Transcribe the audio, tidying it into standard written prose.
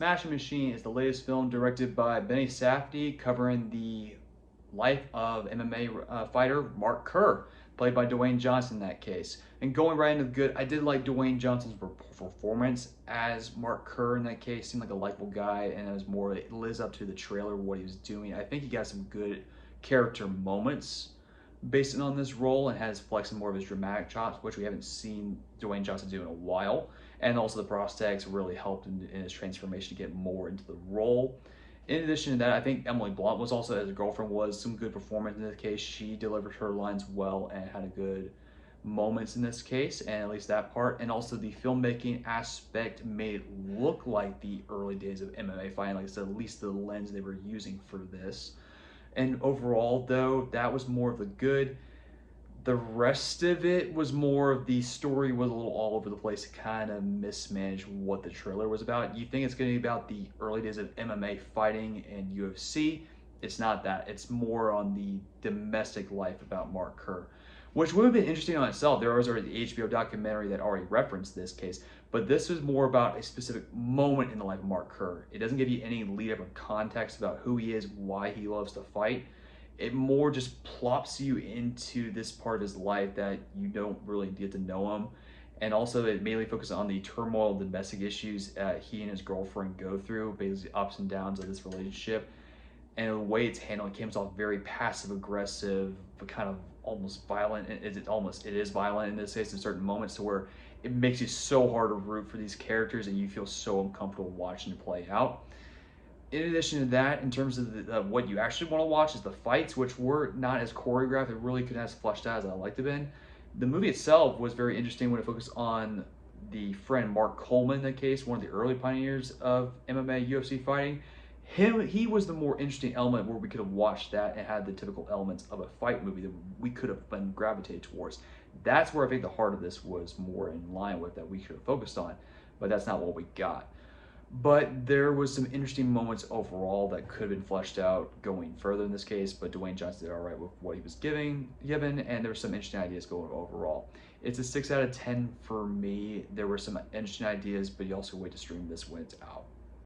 Smashing Machine is the latest film directed by Benny Safdie covering the life of MMA fighter Mark Kerr, played by Dwayne Johnson in that case. And going right into the good, I did like Dwayne Johnson's performance as Mark Kerr in that case. Seemed like a likable guy, and it was more, it lives up to the trailer, what he was doing. I think he got some good character moments based on this role and has flexing more of his dramatic chops, which we haven't seen Dwayne Johnson do in a while. And also the prosthetics really helped in his transformation to get more into the role. In addition to that, I think Emily Blunt was also, as a girlfriend, was some good performance in this case. She delivered her lines well and had a good moments in this case, and at least that part. And also the filmmaking aspect made it look like the early days of MMA fighting, like I said, at least the lens they were using for this. And overall, though, that was more of the good. The rest of it was more of the story was a little all over the place, kind of mismanaged what the trailer was about. You think it's going to be about the early days of MMA fighting and UFC. It's not that. It's more on the domestic life about Mark Kerr, which would have been interesting on itself. There was already the HBO documentary that already referenced this case, but this was more about a specific moment in the life of Mark Kerr. It doesn't give you any lead up or context about who he is, why he loves to fight. It more just plops you into this part of his life that you don't really get to know him. And also it mainly focuses on the turmoil, domestic issues he and his girlfriend go through, basically ups and downs of this relationship. And the way it's handled, it comes off very passive aggressive, but kind of almost violent. It is violent in this case in certain moments, to where it makes you so hard to root for these characters and you feel so uncomfortable watching it play out. In addition to that, in terms of what you actually want to watch, is the fights, which were not as choreographed. It really couldn't as fleshed out as I liked to have been. The movie itself was very interesting when it focused on the friend Mark Coleman in the case, one of the early pioneers of MMA UFC fighting. He was the more interesting element, where we could have watched that and had the typical elements of a fight movie that we could have been gravitated towards. That's where I think the heart of this was more in line with, that we should have focused on, but that's not what we got. But there was some interesting moments overall that could have been fleshed out going further in this case, but Dwayne Johnson did all right with what he was given, and there were some interesting ideas going overall. It's a 6 out of 10 for me. There were some interesting ideas, but you also wait to stream this when it's out.